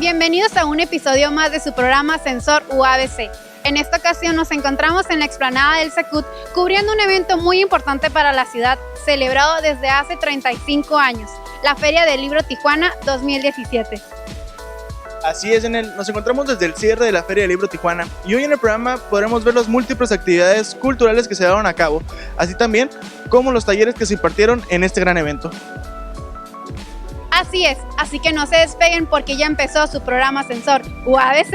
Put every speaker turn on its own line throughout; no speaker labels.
Bienvenidos a un episodio más de su programa Sensor UABC. En esta ocasión nos encontramos en la explanada del Secut cubriendo un evento muy importante para la ciudad, celebrado desde hace 35 años, la Feria del Libro Tijuana 2017.
Así es, nos encontramos desde el cierre de la Feria del Libro Tijuana y hoy en el programa podremos ver las múltiples actividades culturales que se llevaron a cabo, así también como los talleres que se impartieron en este gran evento.
Así es, así que no se despeguen porque ya empezó su programa Sensor UABC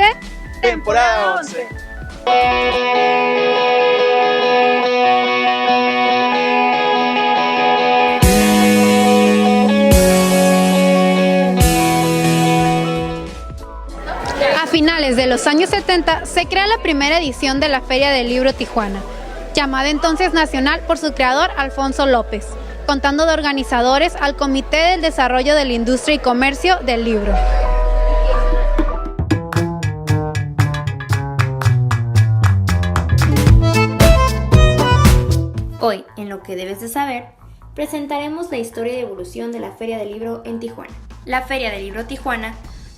Temporada 11.
A finales de los años 70 se crea la primera edición de la Feria del Libro Tijuana, llamada entonces Nacional por su creador Alfonso López, contando de organizadores al Comité del Desarrollo de la Industria y Comercio del Libro.
Hoy, en Lo que debes de saber, presentaremos la historia y evolución de la Feria del Libro en Tijuana. La Feria del Libro Tijuana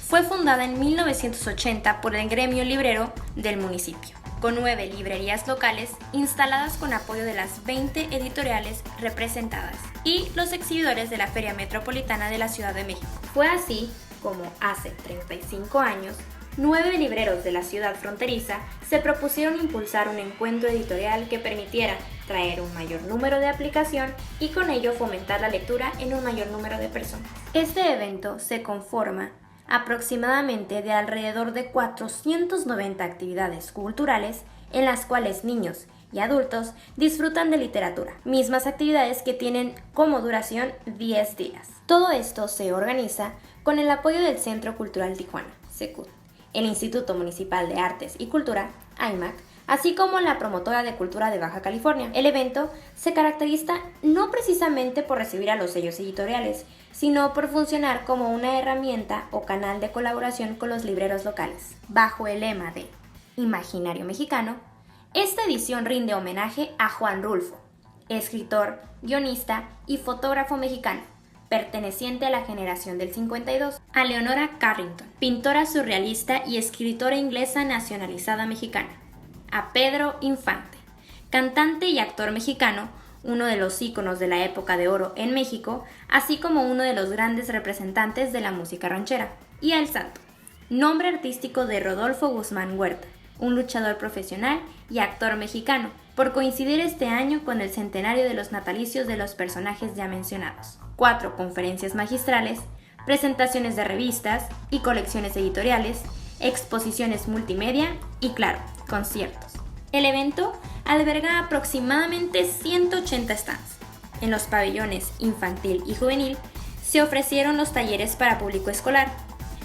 fue fundada en 1980 por el gremio librero del municipio, con 9 librerías locales instaladas con apoyo de las 20 editoriales representadas y los exhibidores de la Feria Metropolitana de la Ciudad de México. Fue así como hace 35 años, 9 libreros de la ciudad fronteriza se propusieron impulsar un encuentro editorial que permitiera traer un mayor número de aplicación y con ello fomentar la lectura en un mayor número de personas. Este evento se conforma aproximadamente de alrededor de 490 actividades culturales en las cuales niños y adultos disfrutan de literatura, mismas actividades que tienen como duración 10 días. Todo esto se organiza con el apoyo del Centro Cultural Tijuana, Secut, el Instituto Municipal de Artes y Cultura, IMAC, así como la Promotora de Cultura de Baja California. El evento se caracteriza no precisamente por recibir a los sellos editoriales, sino por funcionar como una herramienta o canal de colaboración con los libreros locales. Bajo el lema de Imaginario Mexicano, esta edición rinde homenaje a Juan Rulfo, escritor, guionista y fotógrafo mexicano, perteneciente a la generación del 52, a Leonora Carrington, pintora surrealista y escritora inglesa nacionalizada mexicana, a Pedro Infante, cantante y actor mexicano, uno de los íconos de la época de oro en México, así como uno de los grandes representantes de la música ranchera, y a El Santo, nombre artístico de Rodolfo Guzmán Huerta, un luchador profesional y actor mexicano, por coincidir este año con el centenario de los natalicios de los personajes ya mencionados. 4 conferencias magistrales, presentaciones de revistas y colecciones editoriales, exposiciones multimedia y, claro, conciertos. El evento alberga aproximadamente 180 stands. En los pabellones infantil y juvenil se ofrecieron los talleres para público escolar,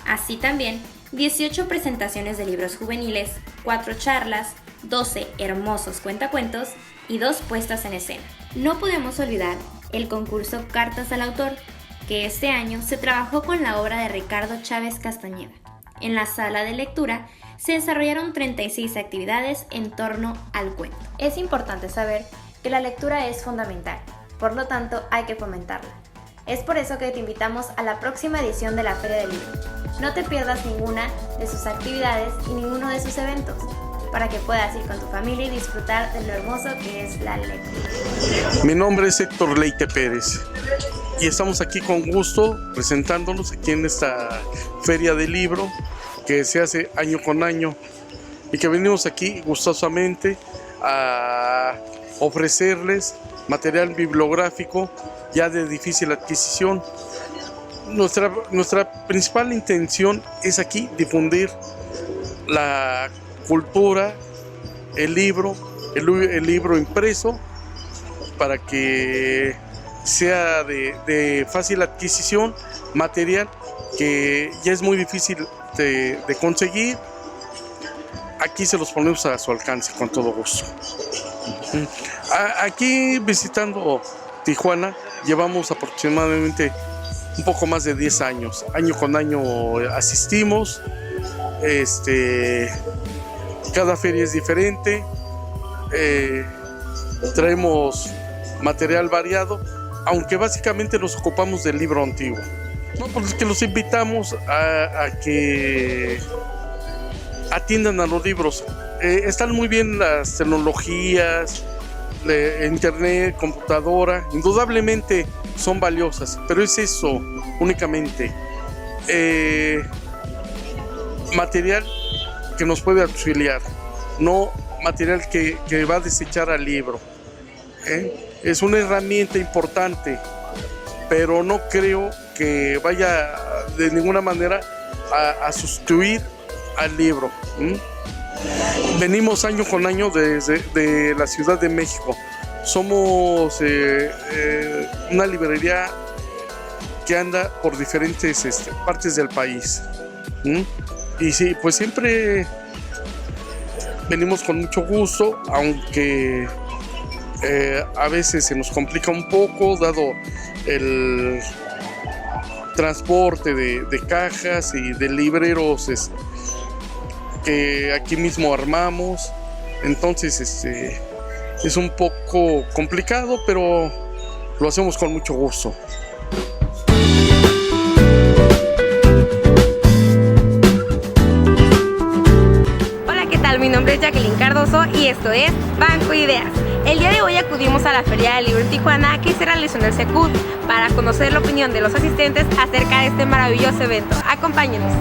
así también 18 presentaciones de libros juveniles, 4 charlas, 12 hermosos cuentacuentos y 2 puestas en escena. No podemos olvidar el concurso Cartas al Autor, que este año se trabajó con la obra de Ricardo Chávez Castañeda. En la sala de lectura se desarrollaron 36 actividades en torno al cuento. Es importante saber que la lectura es fundamental, por lo tanto hay que fomentarla. Es por eso que te invitamos a la próxima edición de la Feria del Libro. No te pierdas ninguna de sus actividades y ninguno de sus eventos, para que puedas ir con tu familia y disfrutar de lo hermoso que es la lectura.
Mi nombre es Héctor Leite Pérez y estamos aquí con gusto presentándonos aquí en esta Feria del Libro que se hace año con año y que venimos aquí gustosamente a ofrecerles material bibliográfico ya de difícil adquisición. Nuestra principal intención es aquí difundir la cultura, el libro impreso, para que sea de fácil adquisición, material que ya es muy difícil de conseguir. Aquí se los ponemos a su alcance con todo gusto. Aquí visitando Tijuana llevamos aproximadamente un poco más de 10 años. Año con año asistimos. Cada feria es diferente. Traemos material variado, aunque básicamente nos ocupamos del libro antiguo. No, pues es que los invitamos a que atiendan a los libros. Están muy bien las tecnologías, internet, computadora, indudablemente son valiosas, pero es eso únicamente. Material que nos puede auxiliar, no material que va a desechar al libro. Es una herramienta importante, pero no creo que vaya de ninguna manera a sustituir al libro. Venimos año con año de la Ciudad de México. Somos una librería que anda por diferentes partes del país. Y sí, pues siempre venimos con mucho gusto, aunque a veces se nos complica un poco dado el transporte de cajas y de libreros que aquí mismo armamos. Entonces es un poco complicado, pero lo hacemos con mucho gusto.
Mi nombre es Jacqueline Cardoso y esto es Banco Ideas. El día de hoy acudimos a la Feria del Libro en Tijuana que se realizó en el Secut para conocer la opinión de los asistentes acerca de este maravilloso evento. Acompáñenos.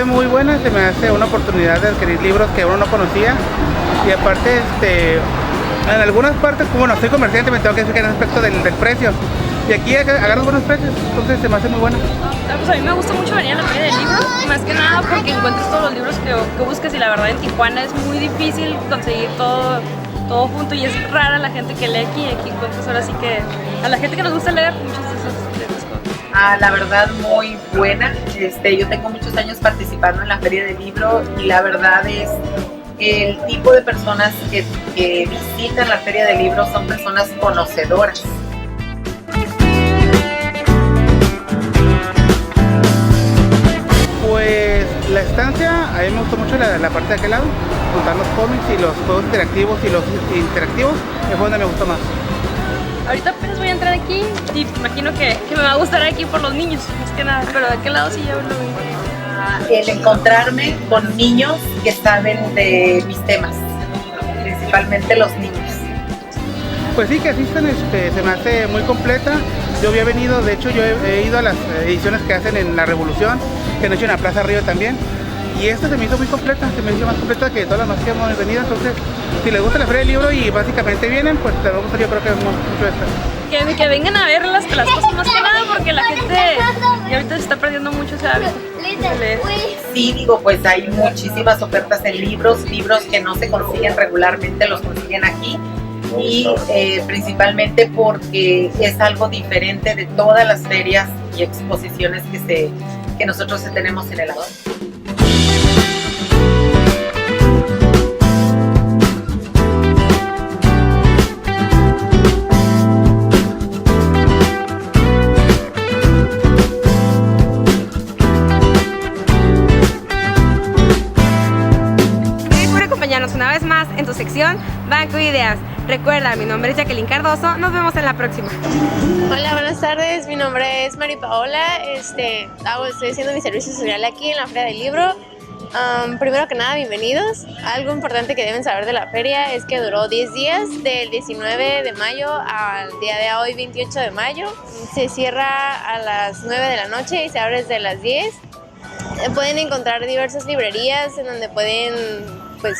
Muy buena, se me hace una oportunidad de adquirir libros que uno no conocía y aparte en algunas partes, como no soy comerciante, me tengo que fijar en el aspecto del precio y aquí agarro buenos precios, entonces se me hace muy bueno.
Pues a mí me gusta mucho venir a la feria del libro, más que nada porque encuentras todos los libros que buscas y la verdad en Tijuana es muy difícil conseguir todo junto y es rara la gente que lee aquí encuentras ahora sí que a la gente que nos gusta leer muchas de esas cosas.
La verdad muy buena. Yo tengo muchos años participando en la Feria del Libro y la verdad es el tipo de personas que visitan la Feria del Libro son personas conocedoras.
Pues la estancia, a mí me gustó mucho la parte de aquel lado, juntar los cómics y los juegos interactivos es donde me gustó más.
Ahorita apenas voy a entrar aquí y imagino que me va a gustar aquí por los niños, más que nada, pero de aquel lado sí ya lo vi.
El encontrarme con niños que saben de mis temas, principalmente los niños.
Pues sí, que asistan, se me hace muy completa. Yo había venido, de hecho yo he ido a las ediciones que hacen en La Revolución, que han hecho en la Plaza Río también. Y esta se me hizo muy completa, se me hizo más completa que todas las más que hemos venido. Entonces, si les gusta la Feria del Libro y básicamente vienen, pues les va a gustar, yo creo que mucho esta.
Que vengan a ver las cosas más que nada, porque la gente y ahorita se está perdiendo mucho ese hábito.
Sí, digo, pues hay muchísimas ofertas en libros que no se consiguen regularmente, los consiguen aquí. Y principalmente porque es algo diferente de todas las ferias y exposiciones que nosotros tenemos en el lado.
Una vez más en tu sección Banco de Ideas. Recuerda, mi nombre es Jacqueline Cardoso, nos vemos en la próxima.
Hola, buenas tardes, mi nombre es Mari Paola, estoy haciendo mi servicio social aquí en la Feria del Libro. Primero que nada, bienvenidos. Algo importante que deben saber de la feria es que duró 10 días, del 19 de mayo al día de hoy, 28 de mayo. Se cierra a las 9 de la noche y se abre desde las 10. Pueden encontrar diversas librerías en donde pueden, pues,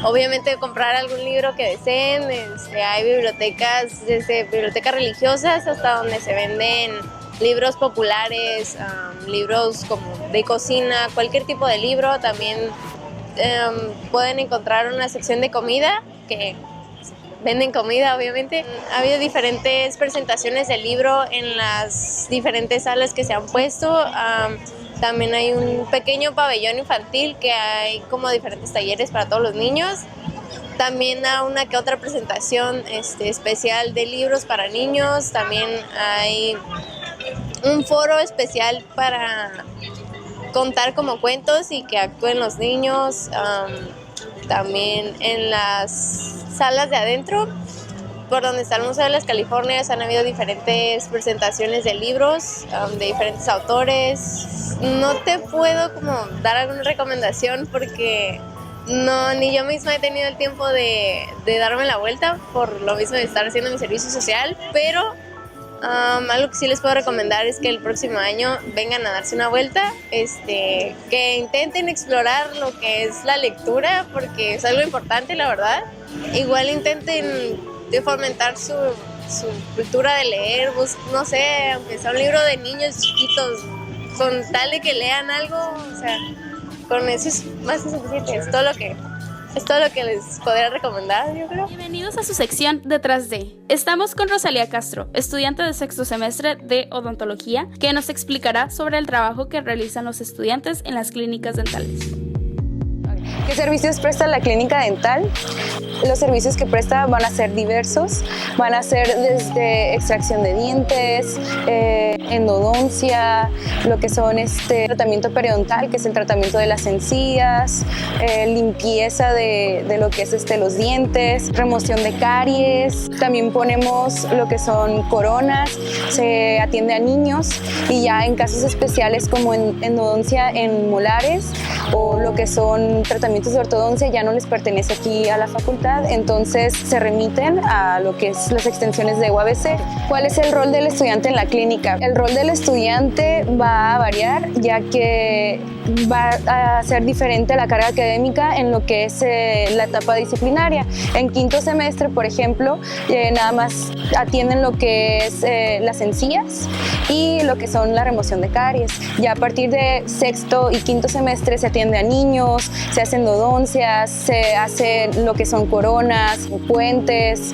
obviamente comprar algún libro que deseen. Hay bibliotecas, desde bibliotecas religiosas hasta donde se venden libros populares, libros como de cocina, cualquier tipo de libro. También pueden encontrar una sección de comida que venden comida, obviamente. Ha habido diferentes presentaciones del libro en las diferentes salas que se han puesto. También hay un pequeño pabellón infantil que hay como diferentes talleres para todos los niños. También hay una que otra presentación especial de libros para niños. También hay un foro especial para contar como cuentos y que actúen los niños. También en las salas de adentro, por donde está el Museo de las Californias, han habido diferentes presentaciones de libros de diferentes autores. No te puedo como dar alguna recomendación porque ni yo misma he tenido el tiempo de darme la vuelta por lo mismo de estar haciendo mi servicio social, pero algo que sí les puedo recomendar es que el próximo año vengan a darse una vuelta, que intenten explorar lo que es la lectura, porque es algo importante, la verdad. Igual intenten fomentar su cultura de leer, no sé, aunque sea un libro de niños chiquitos, con tal de que lean algo, o sea, con eso es más que suficiente, es todo lo que les podría recomendar, yo creo.
Bienvenidos a su sección Detrás de. Estamos con Rosalía Castro, estudiante de sexto semestre de odontología, que nos explicará sobre el trabajo que realizan los estudiantes en las clínicas dentales.
¿Qué servicios presta la clínica dental? Los servicios que presta van a ser diversos, van a ser desde extracción de dientes, endodoncia, lo que son tratamiento periodontal, que es el tratamiento de las encías, limpieza de lo que es los dientes, remoción de caries. También ponemos lo que son coronas, se atiende a niños, y ya en casos especiales como endodoncia en molares o lo que son tratamientos de ortodoncia ya no les pertenece aquí a la facultad, entonces se remiten a lo que es las extensiones de UABC. ¿Cuál es el rol del estudiante en la clínica? El rol del estudiante va a variar, ya que va a ser diferente la carga académica en lo que es la etapa disciplinaria. En quinto semestre, por ejemplo, nada más atienden lo que es las encías y lo que son la remoción de caries. Ya a partir de sexto y quinto semestre se atiende a niños, se hacen endodoncias, se hace lo que son coronas, puentes,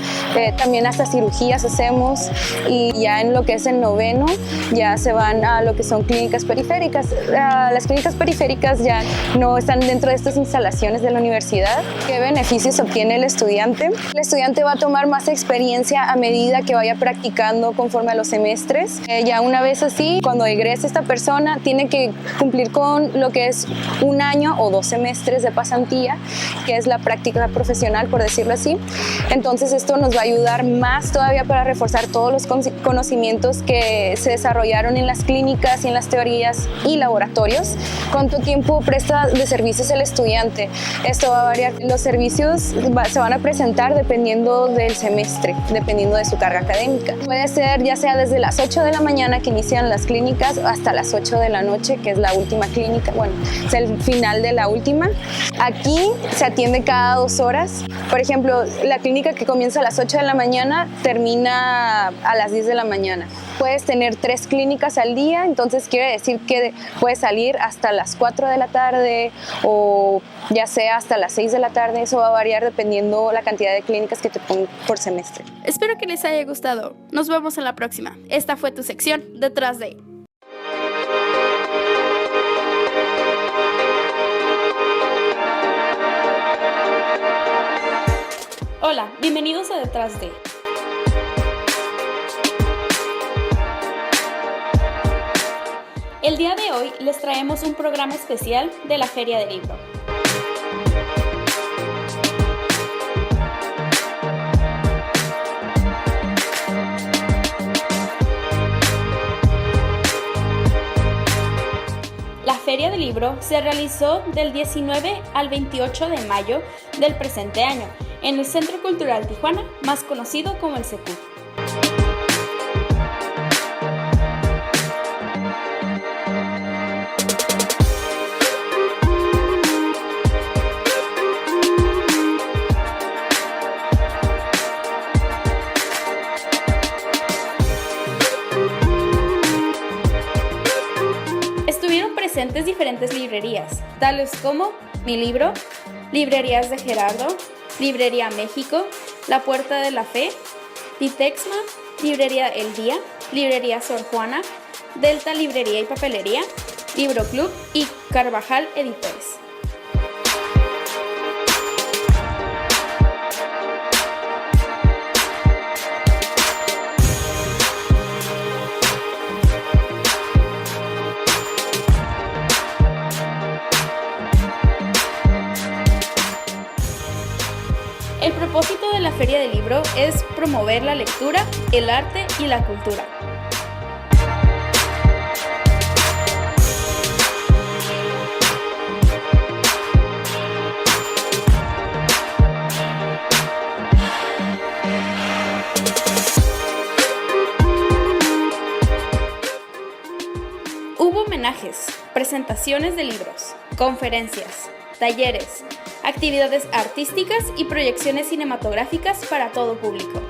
también hasta cirugías hacemos, y ya en lo que es el noveno ya se van a lo que son clínicas periféricas. Las clínicas periféricas ya no están dentro de estas instalaciones de la universidad. ¿Qué beneficios obtiene el estudiante? El estudiante va a tomar más experiencia a medida que vaya practicando conforme a los semestres. Ya una vez así, cuando egrese esta persona, tiene que cumplir con lo que es un año o 2 semestres de pasantía, que es la práctica profesional, por decirlo así. Entonces esto nos va a ayudar más todavía para reforzar todos los conocimientos que se desarrollaron en las clínicas y en las teorías y laboratorios. ¿Cuánto tiempo presta de servicios el estudiante? Esto va a variar. Los servicios se van a presentar dependiendo del semestre, dependiendo de su carga académica. Puede ser ya sea desde las 8 de la mañana que inician las clínicas hasta las 8 de la noche, que es la última clínica, bueno, es el final de la última. Aquí se atiende cada 2 horas. Por ejemplo, la clínica que comienza a las 8 de la mañana termina a las 10 de la mañana. Puedes tener 3 clínicas al día, entonces quiere decir que puedes salir hasta las 4 de la tarde o ya sea hasta las 6 de la tarde. Eso va a variar dependiendo la cantidad de clínicas que te pongan por semestre.
Espero que les haya gustado. Nos vemos en la próxima. Esta fue tu sección Detrás de. Hola, bienvenidos a Detrás de. El día de hoy les traemos un programa especial de la Feria del Libro. La Feria del Libro se realizó del 19 al 28 de mayo del presente año en el Centro Cultural Tijuana, más conocido como el Secut. Estuvieron presentes diferentes librerías, tales como Mi Libro, Librerías de Gerardo, Librería México, La Puerta de la Fe, Ditexma, Librería El Día, Librería Sor Juana, Delta Librería y Papelería, Libro Club y Carvajal Editores. El propósito de la Feria del Libro es promover la lectura, el arte y la cultura. Hubo homenajes, presentaciones de libros, conferencias, talleres, actividades artísticas y proyecciones cinematográficas para todo público.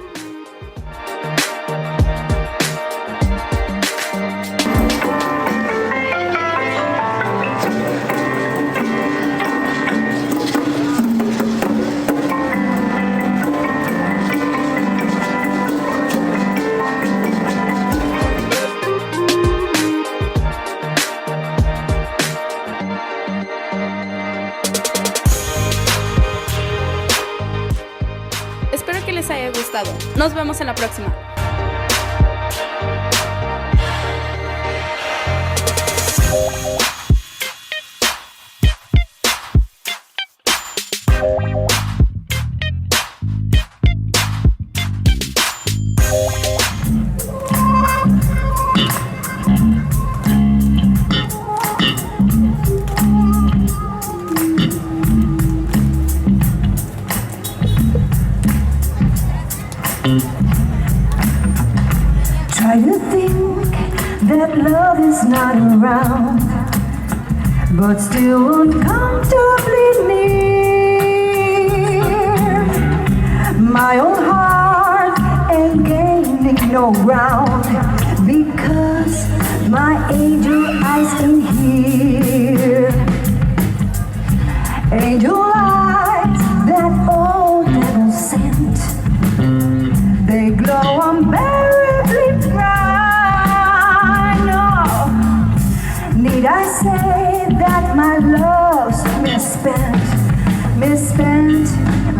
Espero que les haya gustado. Nos vemos en la próxima.
Try to think that love is not around, but still uncomfortably near. My own heart ain't gaining no ground, because my angel eyes in here. Angel eyes that old devil sent, they glow unbearably bright. No, need I say that my love's misspent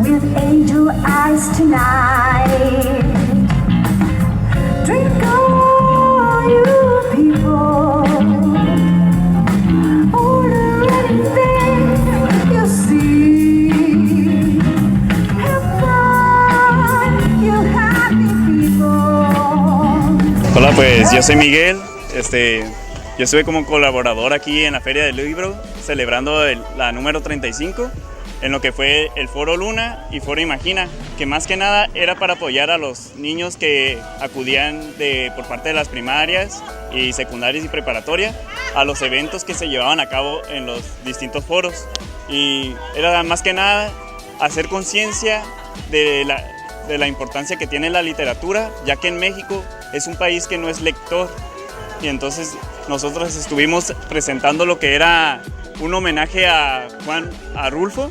with angel eyes tonight. Drink all you people, order anything you see. Have fun, you happy people.
Hola, pues yo soy Miguel. Yo estuve como colaborador aquí en la Feria del Libro, celebrando la número 35, en lo que fue el Foro Luna y Foro Imagina, que más que nada era para apoyar a los niños que acudían por parte de las primarias y secundarias y preparatoria a los eventos que se llevaban a cabo en los distintos foros. Y era más que nada hacer conciencia de la importancia que tiene la literatura, ya que en México es un país que no es lector. Y entonces nosotros estuvimos presentando lo que era un homenaje a Juan Arulfo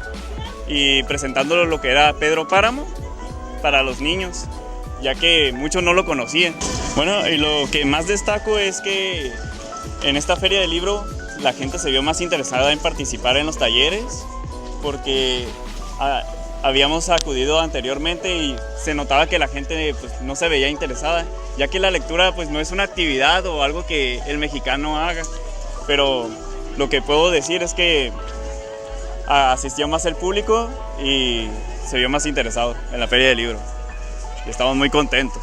y presentándolo lo que era Pedro Páramo para los niños, ya que muchos no lo conocían. Bueno, y lo que más destaco es que en esta Feria del Libro la gente se vio más interesada en participar en los talleres, porque habíamos acudido anteriormente y se notaba que la gente pues, no se veía interesada, ya que la lectura pues, no es una actividad o algo que el mexicano haga. Pero lo que puedo decir es que asistió más el público y se vio más interesado en la Feria del Libro. Y estamos muy contentos.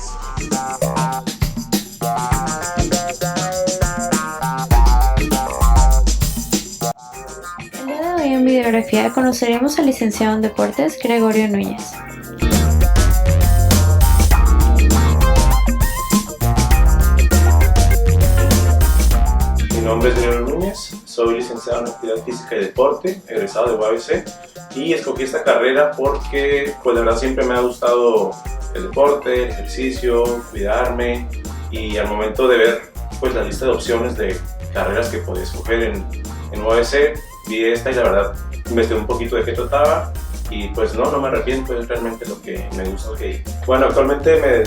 El día de hoy en Videografía conoceremos al licenciado en Deportes Gregorio Núñez.
Mi nombre es Gregorio Núñez, soy licenciado en Actividad Física y Deporte, egresado de UABC, y escogí esta carrera porque pues la verdad siempre me ha gustado el deporte, el ejercicio, cuidarme, y al momento de ver pues la lista de opciones de carreras que podía escoger en UABC, vi esta y la verdad investigué un poquito de qué trataba y pues no me arrepiento, es realmente lo que me gusta. Bueno, actualmente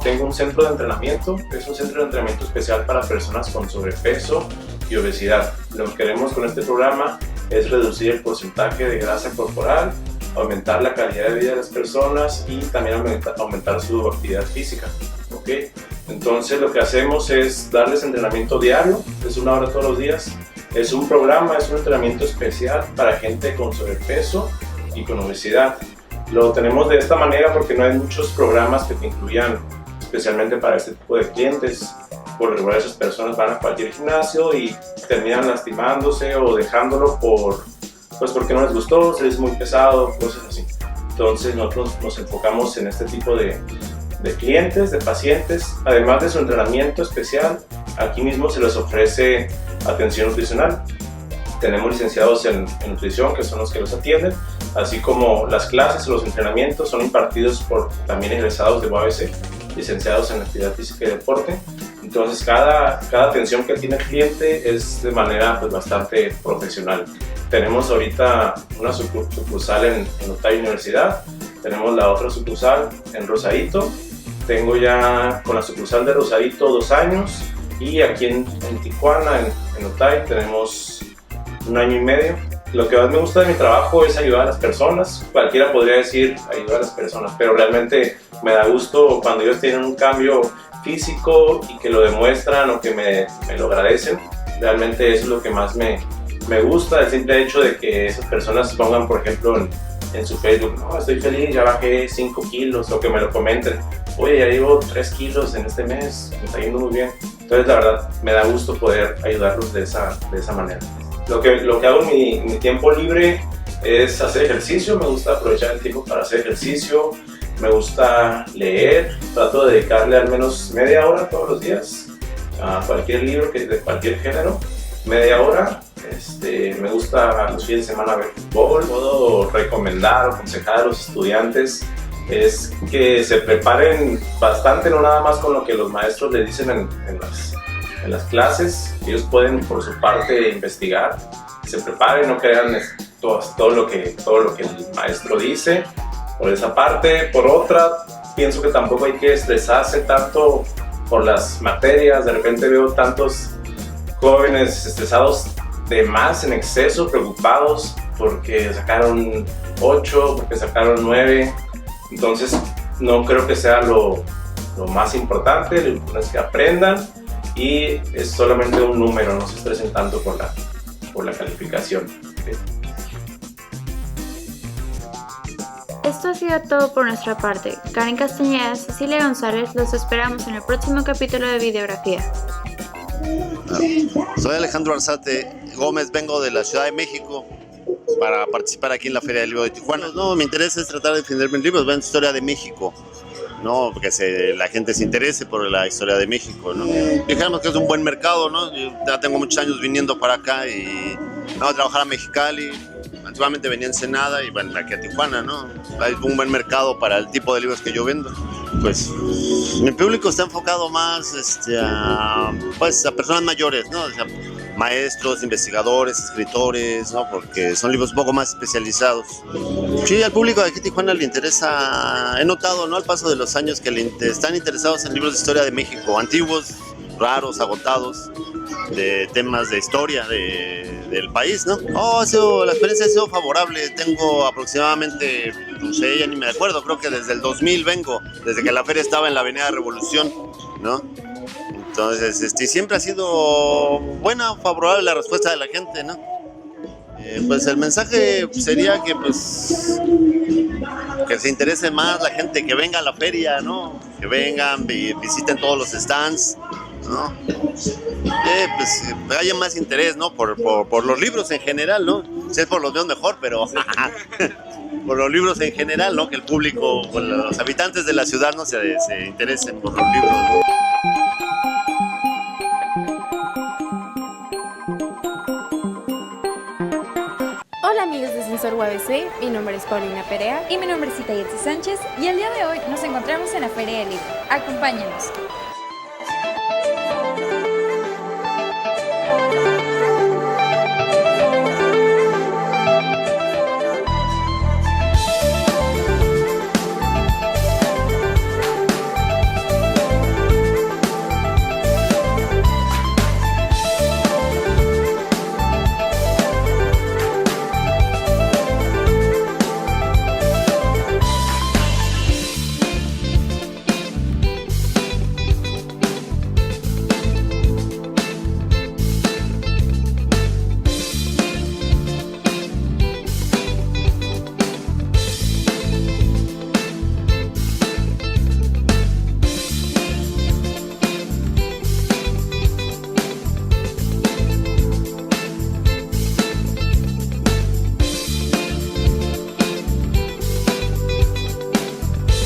tengo un centro de entrenamiento, es un centro de entrenamiento especial para personas con sobrepeso y obesidad. Lo que queremos con este programa es reducir el porcentaje de grasa corporal, aumentar la calidad de vida de las personas y también aumentar su actividad física. ¿Okay? Entonces lo que hacemos es darles entrenamiento diario, es 1 hora todos los días. Es un programa, es un entrenamiento especial para gente con sobrepeso y con obesidad. Lo tenemos de esta manera porque no hay muchos programas que te incluyan especialmente para este tipo de clientes. Por lo regular esas personas van a cualquier gimnasio y terminan lastimándose o dejándolo porque no les gustó, se les hizo muy pesado, cosas así. Entonces nosotros nos enfocamos en este tipo de clientes, de pacientes. Además de su entrenamiento especial, aquí mismo se les ofrece atención nutricional. Tenemos licenciados en nutrición, que son los que los atienden, así como las clases o los entrenamientos son impartidos por también egresados de UABC, licenciados en actividad física y deporte. Entonces cada atención que tiene el cliente es de manera bastante profesional. Tenemos ahorita una sucursal en Otay Universidad, tenemos la otra sucursal en Rosarito. Tengo ya con la sucursal de Rosarito 2 años y aquí en Tijuana, en Otay, tenemos 1 año y medio. Lo que más me gusta de mi trabajo es ayudar a las personas. Cualquiera podría decir ayudar a las personas, pero realmente me da gusto cuando ellos tienen un cambio físico y que lo demuestran o que me lo agradecen. Realmente eso es lo que más me gusta, el simple hecho de que esas personas pongan, por ejemplo, en su Facebook, no, estoy feliz, ya bajé 5 kilos, o que me lo comenten, oye, ya llevo 3 kilos en este mes, me está yendo muy bien. Entonces, la verdad, me da gusto poder ayudarlos de esa manera. Lo que hago en mi tiempo libre es hacer ejercicio, me gusta aprovechar el tiempo para hacer ejercicio, me gusta leer, trato de dedicarle al menos media hora todos los días a cualquier libro de cualquier género, media hora. Me gusta los fines de semana ver fútbol. Puedo recomendar o aconsejar a los estudiantes es que se preparen bastante, no nada más con lo que los maestros les dicen en las clases. Ellos pueden por su parte investigar, se preparen, no crean todo lo que el maestro dice. Por esa parte, por otra, pienso que tampoco hay que estresarse tanto por las materias. De repente veo tantos jóvenes estresados de más, en exceso, preocupados porque sacaron 8, porque sacaron 9. Entonces no creo que sea lo más importante. Lo importante es que aprendan y es solamente un número, no se estresen tanto por la calificación. ¿Sí?
Esto ha sido todo por nuestra parte. Karen Castañeda, Cecilia González, los esperamos en el próximo capítulo de Videografía.
Soy Alejandro Arzate Gómez, vengo de la Ciudad de México para participar aquí en la Feria del Libro de Tijuana. No, mi interés es tratar de defender mis libros, ver la historia de México, ¿no? Porque la gente se interese por la historia de México, ¿no? Dijéramos que es un buen mercado, ¿no? Yo ya tengo muchos años viniendo para acá y vengo a trabajar a Mexicali. Antiguamente venía a Ensenada y bueno, aquí a Tijuana, ¿no? Hay un buen mercado para el tipo de libros que yo vendo. Pues mi público está enfocado más a personas mayores, ¿no? O sea, maestros, investigadores, escritores, ¿no? Porque son libros un poco más especializados. Sí, al público de aquí Tijuana le interesa, he notado, ¿no? Al paso de los años que están interesados en libros de historia de México, antiguos, raros, agotados, de temas de historia del país, ¿no? La experiencia ha sido favorable. Tengo aproximadamente, no sé, ya ni me acuerdo, creo que desde el 2000 vengo, desde que la feria estaba en la Avenida Revolución, ¿no? Entonces, siempre ha sido buena, favorable la respuesta de la gente, ¿no? Pues el mensaje sería que se interese más la gente, que venga a la feria, ¿no? Que vengan, visiten todos los stands, ¿no? Haya más interés, ¿no? Por los libros en general, ¿no? Si es por los míos mejor, pero por los libros en general, ¿no? Que el público, los habitantes de la ciudad, ¿no? se interesen por los libros, ¿no?
Hola amigos de Sensor UABC, mi nombre es Paulina Perea
y mi nombre es Itayetsi Sánchez y el día de hoy nos encontramos en la Feria del Libro. Acompáñenos.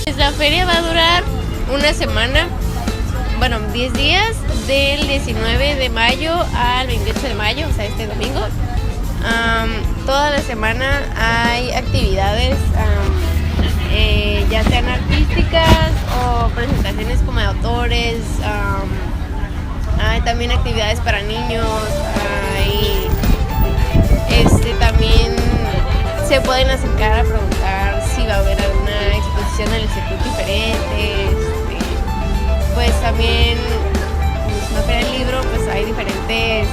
Pues la feria va a durar una semana, bueno, 10 días, del 19 de mayo al 28 de mayo, o sea, este domingo. Toda la semana hay actividades, ya sean artísticas o presentaciones como de autores, hay también actividades para niños, también se pueden acercar a preguntar si va a haber alguna exposición en el Secut diferente, pues también en la Feria del Libro pues hay diferentes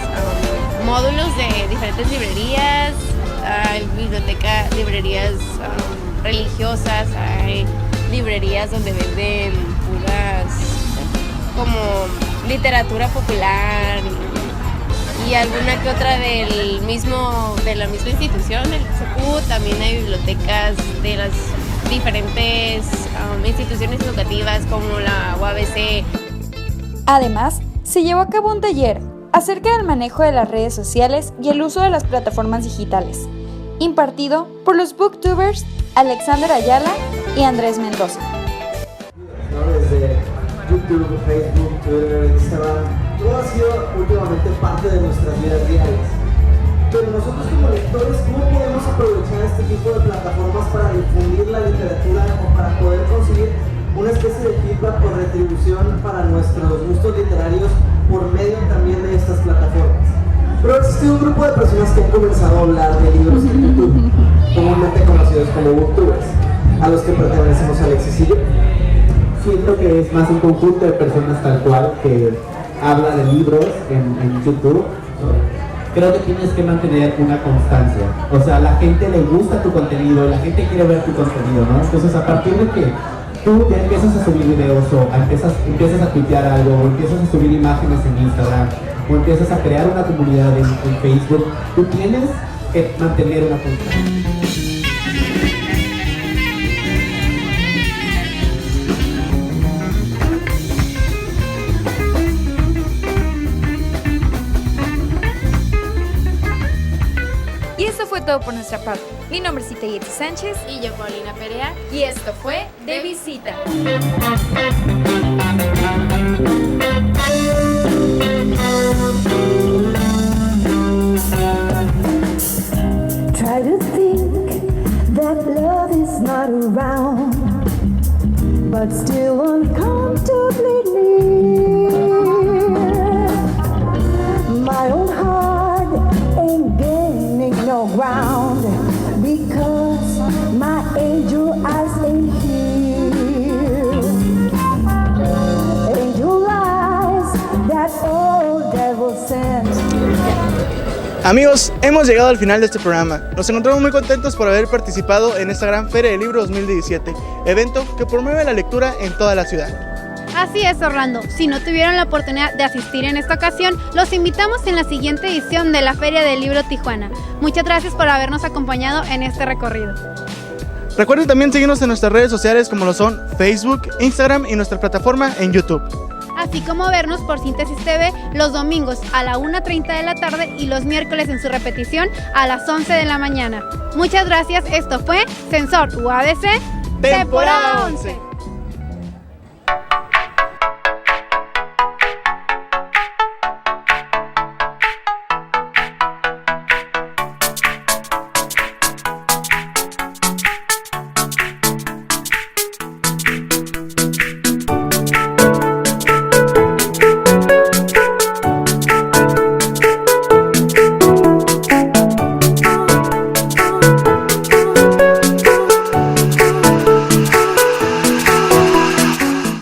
módulos de diferentes librerías, hay librerías religiosas, hay librerías donde venden puras como literatura popular y alguna que otra de la misma institución, el Secut. También hay bibliotecas de las diferentes instituciones educativas como la UABC.
Además, se llevó a cabo un taller acerca del manejo de las redes sociales y el uso de las plataformas digitales, impartido por los booktubers Alexander Ayala y Andrés Mendoza.
Desde YouTube, Facebook, Twitter, Instagram, todo ha sido últimamente parte de nuestras vidas diarias. Pero nosotros como lectores, ¿cómo podemos aprovechar este tipo de plataformas para difundir la literatura o para poder conseguir una especie de feedback o retribución para nuestros gustos literarios por medio también de estas plataformas? Pero existe un grupo de personas que han comenzado a hablar de libros en YouTube, comúnmente conocidos como booktubers, a los que pertenecemos Alexis y yo. Siento que es más un conjunto de personas tal cual que habla de libros en YouTube. Creo que tienes que mantener una constancia. O sea, a la gente le gusta tu contenido, la gente quiere ver tu contenido, ¿no? Entonces, a partir de que tú ya empiezas a subir videos o empiezas a tuitear algo, o empiezas a subir imágenes en Instagram, o empiezas a crear una comunidad en Facebook, tú tienes que mantener una constancia.
Y eso fue todo por nuestra parte. Mi nombre es Itayetzi Sánchez.
Y yo, Paulina Perea.
Y esto fue De Visita.
Try to think that love is not around, but still uncomfortably near. My own heart ain't gaining no ground because my angel eyes ain't here. Angel eyes that old devil sent.
Amigos, hemos llegado al final de este programa. Nos encontramos muy contentos por haber participado en esta gran Feria del Libro 2017, evento que promueve la lectura en toda la ciudad.
Así es, Orlando. Si no tuvieron la oportunidad de asistir en esta ocasión, los invitamos en la siguiente edición de la Feria del Libro Tijuana. Muchas gracias por habernos acompañado en este recorrido.
Recuerden también seguirnos en nuestras redes sociales como lo son Facebook, Instagram y nuestra plataforma en YouTube.
Así como vernos por Síntesis TV los domingos a la 1:30 de la tarde y los miércoles en su repetición a las 11 de la mañana. Muchas gracias, esto fue Sensor UABC, temporada 11.